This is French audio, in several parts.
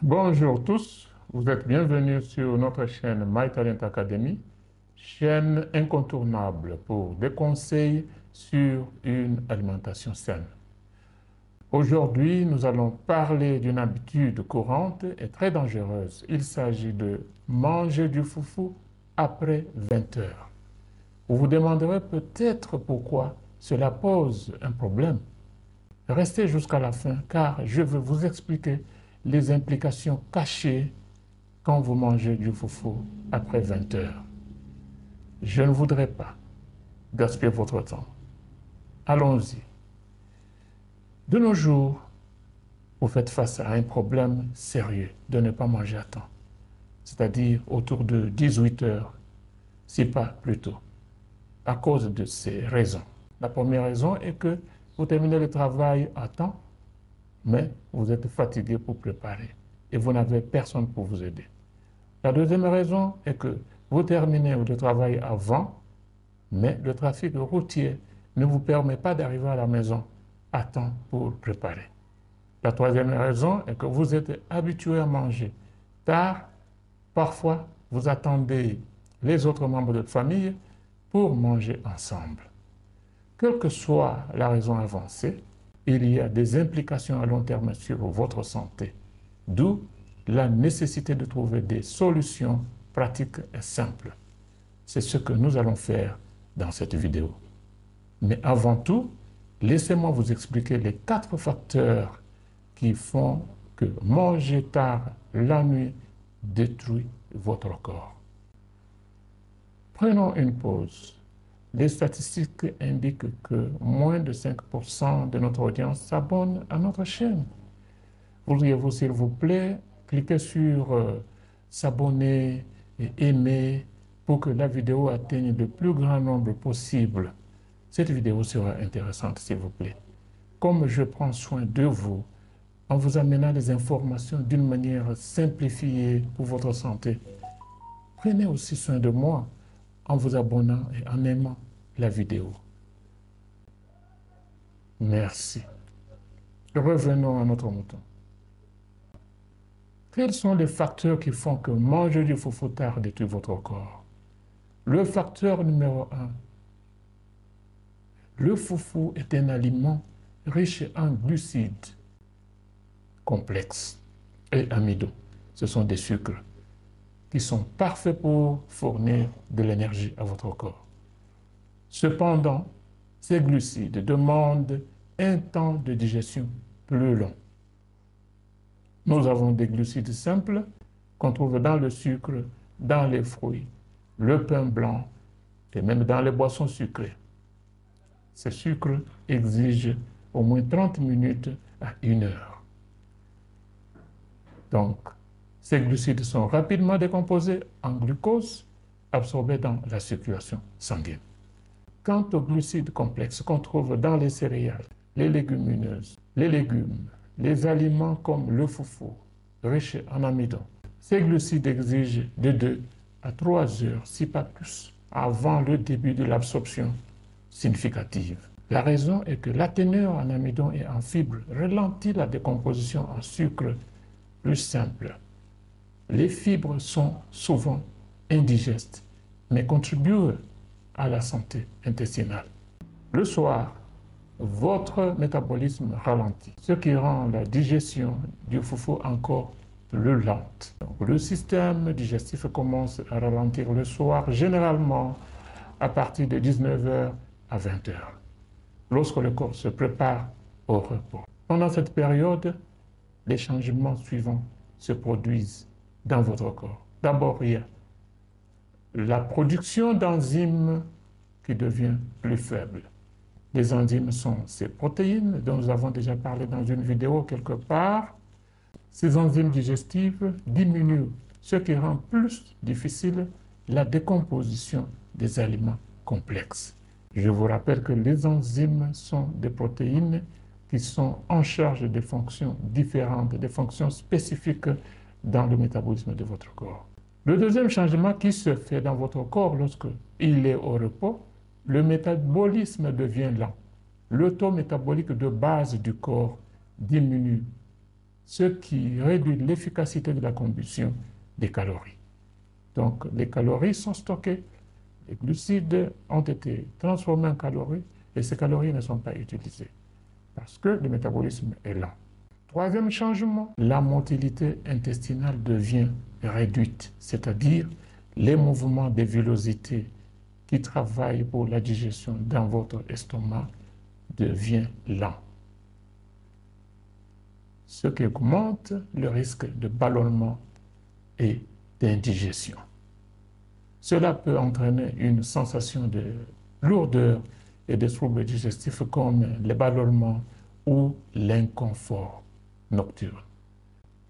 Bonjour tous, vous êtes bienvenus sur notre chaîne My Talent Academy, chaîne incontournable pour des conseils sur une alimentation saine. Aujourd'hui, nous allons parler d'une habitude courante et très dangereuse. Il s'agit de manger du foufou après 20 heures. Vous vous demanderez peut-être pourquoi cela pose un problème. Restez jusqu'à la fin car je vais vous expliquer les implications cachées quand vous mangez du foufou après 20 heures. Je ne voudrais pas gaspiller votre temps. Allons-y. De nos jours, vous faites face à un problème sérieux de ne pas manger à temps, c'est-à-dire autour de 18 heures, si pas plus tôt, à cause de ces raisons. La première raison est que vous terminez le travail à temps, mais vous êtes fatigué pour préparer et vous n'avez personne pour vous aider. La deuxième raison est que vous terminez le travail avant, mais le trafic routier ne vous permet pas d'arriver à la maison à temps pour préparer. La troisième raison est que vous êtes habitué à manger tard. Parfois, vous attendez les autres membres de votre famille pour manger ensemble. Quelle que soit la raison avancée, il y a des implications à long terme sur votre santé, d'où la nécessité de trouver des solutions pratiques et simples. C'est ce que nous allons faire dans cette vidéo. Mais avant tout, laissez-moi vous expliquer les 4 facteurs qui font que manger tard la nuit détruit votre corps. Prenons une pause. Les statistiques indiquent que moins de 5% de notre audience s'abonne à notre chaîne. Voudriez-vous, s'il vous plaît, cliquer sur s'abonner et aimer pour que la vidéo atteigne le plus grand nombre possible. Cette vidéo sera intéressante, s'il vous plaît. Comme je prends soin de vous, en vous amenant des informations d'une manière simplifiée pour votre santé, prenez aussi soin de moi en vous abonnant et en aimant la vidéo. Merci. Revenons à notre mouton. Quels sont les facteurs qui font que manger du foufou tard détruit votre corps? Le facteur numéro 1. Le foufou est un aliment riche en glucides complexes et amidon. Ce sont des sucres qui sont parfaits pour fournir de l'énergie à votre corps. Cependant, ces glucides demandent un temps de digestion plus long. Nous avons des glucides simples qu'on trouve dans le sucre, dans les fruits, le pain blanc et même dans les boissons sucrées. Ces sucres exigent au moins 30 minutes à 1 heure. Donc, ces glucides sont rapidement décomposés en glucose, absorbés dans la circulation sanguine. Quant aux glucides complexes qu'on trouve dans les céréales, les légumineuses, les légumes, les aliments comme le foufou, riche en amidon, ces glucides exigent de 2 à 3 heures, si pas plus, avant le début de l'absorption significative. La raison est que la teneur en amidon et en fibres ralentit la décomposition en sucre plus simple. Les fibres sont souvent indigestes, mais contribuent à la santé intestinale. Le soir, votre métabolisme ralentit, ce qui rend la digestion du foufou encore plus lente. Donc, le système digestif commence à ralentir le soir, généralement à partir de 19 h à 20 h, lorsque le corps se prépare au repos. Pendant cette période, les changements suivants se produisent dans votre corps. D'abord, il y a la production d'enzymes qui devient plus faible. Les enzymes sont ces protéines dont nous avons déjà parlé dans une vidéo quelque part. Ces enzymes digestives diminuent, ce qui rend plus difficile la décomposition des aliments complexes. Je vous rappelle que les enzymes sont des protéines qui sont en charge des fonctions différentes, des fonctions spécifiques dans le métabolisme de votre corps. Le deuxième changement qui se fait dans votre corps lorsque il est au repos, le métabolisme devient lent. Le taux métabolique de base du corps diminue ce qui réduit l'efficacité de la combustion des calories. Donc, les calories sont stockées, les glucides ont été transformés en calories et ces calories ne sont pas utilisées parce que le métabolisme est lent. Troisième changement, la motilité intestinale devient réduite, c'est-à-dire les mouvements des villosités qui travaillent pour la digestion dans votre estomac deviennent lents, ce qui augmente le risque de ballonnement et d'indigestion. Cela peut entraîner une sensation de lourdeur et des troubles digestifs comme les ballonnements ou l'inconfort nocturne.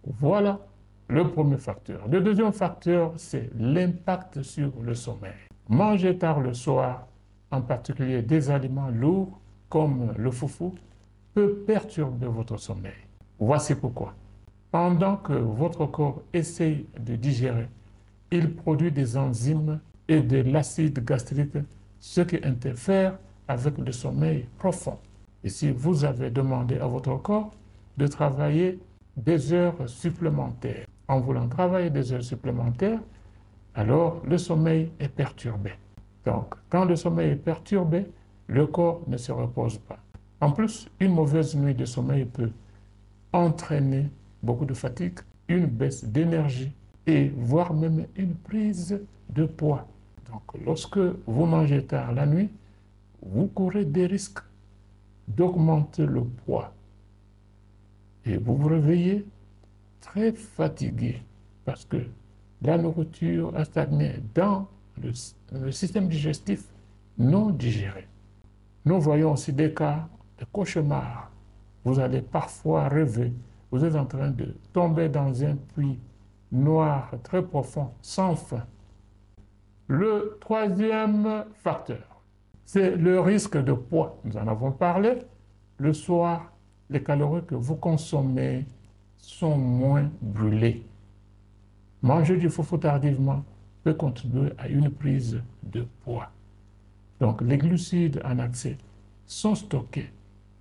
Voilà le premier facteur. Le deuxième facteur, c'est l'impact sur le sommeil. Manger tard le soir, en particulier des aliments lourds comme le foufou, peut perturber votre sommeil. Voici pourquoi. Pendant que votre corps essaye de digérer, il produit des enzymes et de l'acide gastrique, ce qui interfère avec le sommeil profond. Et si vous avez demandé à votre corps de travailler des heures supplémentaires, en voulant travailler des heures supplémentaires, alors le sommeil est perturbé. Donc, quand le sommeil est perturbé, le corps ne se repose pas. En plus, une mauvaise nuit de sommeil peut entraîner beaucoup de fatigue, une baisse d'énergie et voire même une prise de poids. Donc, lorsque vous mangez tard la nuit, vous courez des risques d'augmenter le poids et vous vous réveillez très fatigué parce que la nourriture a stagné dans le système digestif non digéré. Nous voyons aussi des cas de cauchemars. Vous allez parfois rêver, vous êtes en train de tomber dans un puits noir très profond, sans fin. Le troisième facteur, c'est le risque de poids. Nous en avons parlé. Le soir, les calories que vous consommez sont moins brûlées. Manger du foufou tardivement peut contribuer à une prise de poids. Donc, les glucides en accès sont stockés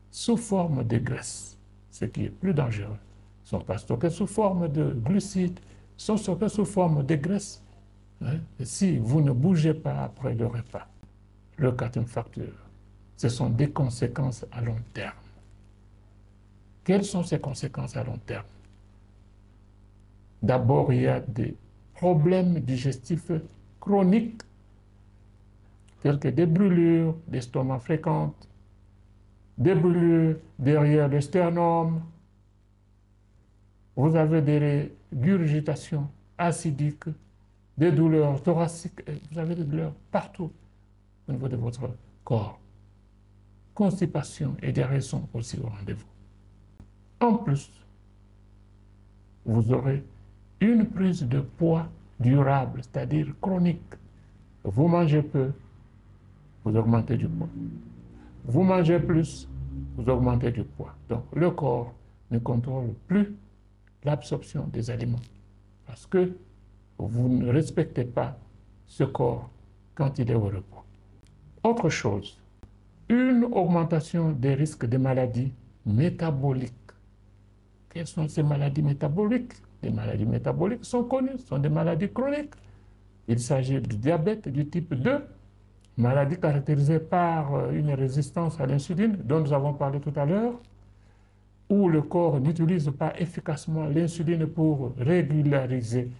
sous forme de graisse, ce qui est plus dangereux. Ils ne sont pas stockés sous forme de glucides, ils sont stockés sous forme de graisse. Si vous ne bougez pas après le repas, le quatrième facteur, ce sont des conséquences à long terme. Quelles sont ces conséquences à long terme? D'abord, il y a des problèmes digestifs chroniques, tels que des brûlures d'estomac fréquentes, des brûlures derrière le sternum. Vous avez des régurgitations acidiques, des douleurs thoraciques, vous avez des douleurs partout au niveau de votre corps. Constipation et diarrhée sont aussi au rendez-vous. En plus, vous aurez une prise de poids durable, c'est-à-dire chronique. Vous mangez peu, vous augmentez du poids. Vous mangez plus, vous augmentez du poids. Donc, le corps ne contrôle plus l'absorption des aliments parce que vous ne respectez pas ce corps quand il est au repos. Autre chose, une augmentation des risques de maladies métaboliques. Quelles sont ces maladies métaboliques? Les maladies métaboliques sont connues, ce sont des maladies chroniques. Il s'agit du diabète du type 2, maladie caractérisée par une résistance à l'insuline dont nous avons parlé tout à l'heure, où le corps n'utilise pas efficacement l'insuline pour régulariser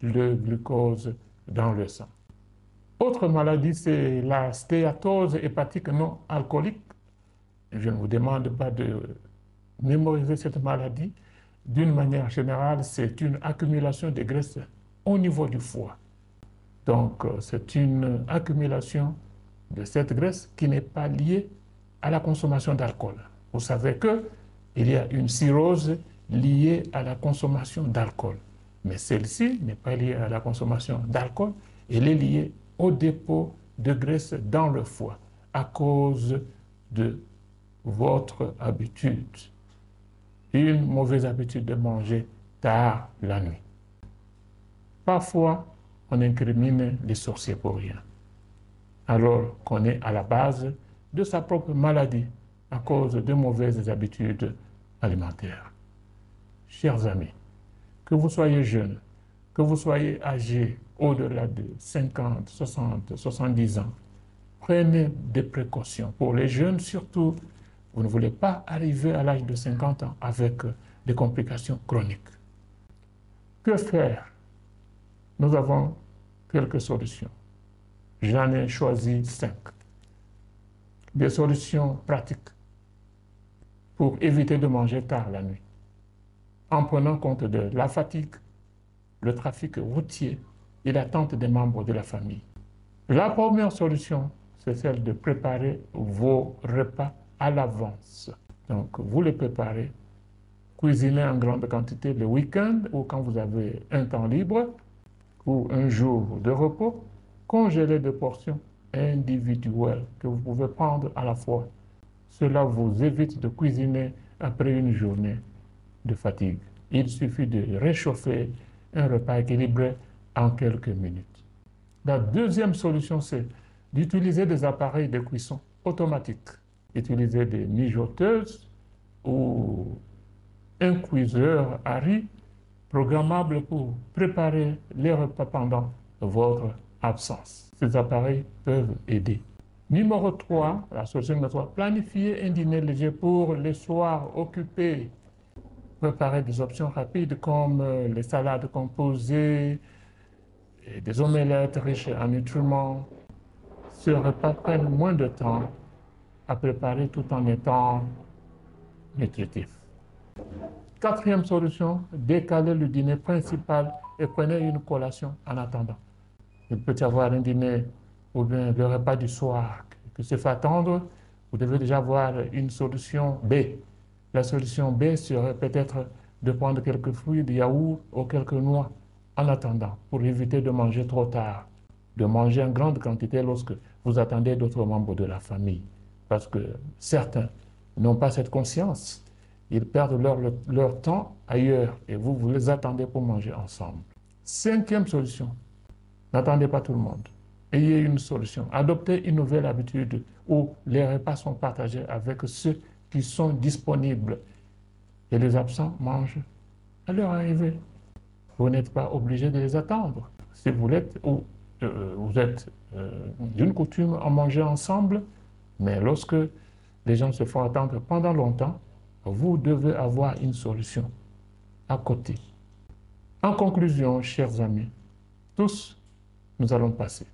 le glucose dans le sang. Autre maladie, c'est la stéatose hépatique non alcoolique. Je ne vous demande pas de mémoriser cette maladie. D'une manière générale, c'est une accumulation de graisse au niveau du foie. Donc, c'est une accumulation de cette graisse qui n'est pas liée à la consommation d'alcool. Vous savez qu'il y a une cirrhose liée à la consommation d'alcool. Mais celle-ci n'est pas liée à la consommation d'alcool, elle est liée au dépôt de graisse dans le foie à cause de votre habitude. Une mauvaise habitude de manger tard la nuit. Parfois, on incrimine les sorciers pour rien, alors qu'on est à la base de sa propre maladie à cause de mauvaises habitudes alimentaires. chers amis, que vous soyez jeune, que vous soyez âgé au-delà de 50, 60, 70 ans, prenez des précautions. Pour les jeunes surtout, vous ne voulez pas arriver à l'âge de 50 ans avec des complications chroniques. Que faire? Nous avons quelques solutions. J'en ai choisi 5. Des solutions pratiques pour éviter de manger tard la nuit, en prenant compte de la fatigue, le trafic routier et l'attente des membres de la famille. La première solution, c'est celle de préparer vos repas à l'avance. Donc, vous les préparez, cuisinez en grande quantité le week-end ou quand vous avez un temps libre ou un jour de repos, congélez des portions individuelles que vous pouvez prendre à la fois. Cela vous évite de cuisiner après une journée de fatigue. Il suffit de réchauffer un repas équilibré en quelques minutes. La deuxième solution, c'est d'utiliser des appareils de cuisson automatiques. Utiliser des mijoteuses ou un cuiseur à riz programmable pour préparer les repas pendant votre absence. Ces appareils peuvent aider. Numéro 3, la solution numéro 3, planifier un dîner léger pour les soirs occupés. Préparer des options rapides comme les salades composées, et des omelettes riches en nutriments. Ces repas prennent moins de temps à préparer tout en étant nutritifs. Quatrième solution, décaler le dîner principal et prenez une collation en attendant. Il peut y avoir un dîner ou bien le repas du soir qui se fait attendre. Vous devez déjà avoir une solution B. La solution B serait peut-être de prendre quelques fruits, des yaourts ou quelques noix en attendant pour éviter de manger trop tard, de manger en grande quantité lorsque vous attendez d'autres membres de la famille. Parce que certains n'ont pas cette conscience. Ils perdent leur temps ailleurs et vous les attendez pour manger ensemble. Cinquième solution, n'attendez pas tout le monde. Ayez une solution. Adoptez une nouvelle habitude où les repas sont partagés avec ceux qui sont disponibles et les absents mangent à leur arrivée. Vous n'êtes pas obligé de les attendre. Si vous êtes d'une coutume à manger ensemble, mais lorsque les gens se font attendre pendant longtemps, vous devez avoir une solution à côté. En conclusion, chers amis, tous, nous allons passer.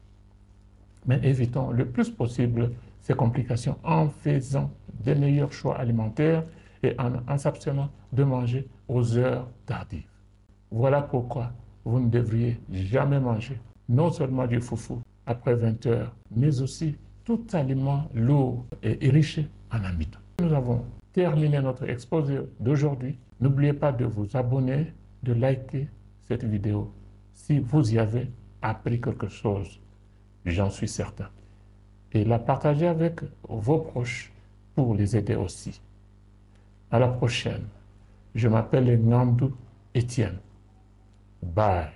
Mais évitons le plus possible ces complications en faisant des meilleurs choix alimentaires et en s'abstenant de manger aux heures tardives. Voilà pourquoi vous ne devriez jamais manger non seulement du foufou après 20 heures, mais aussi tout aliment lourd et riche en amidon. Nous avons terminé notre exposé d'aujourd'hui. N'oubliez pas de vous abonner, de liker cette vidéo si vous y avez appris quelque chose. J'en suis certain. Et la partager avec vos proches pour les aider aussi. À la prochaine. Je m'appelle Ngandou Etienne. Bye.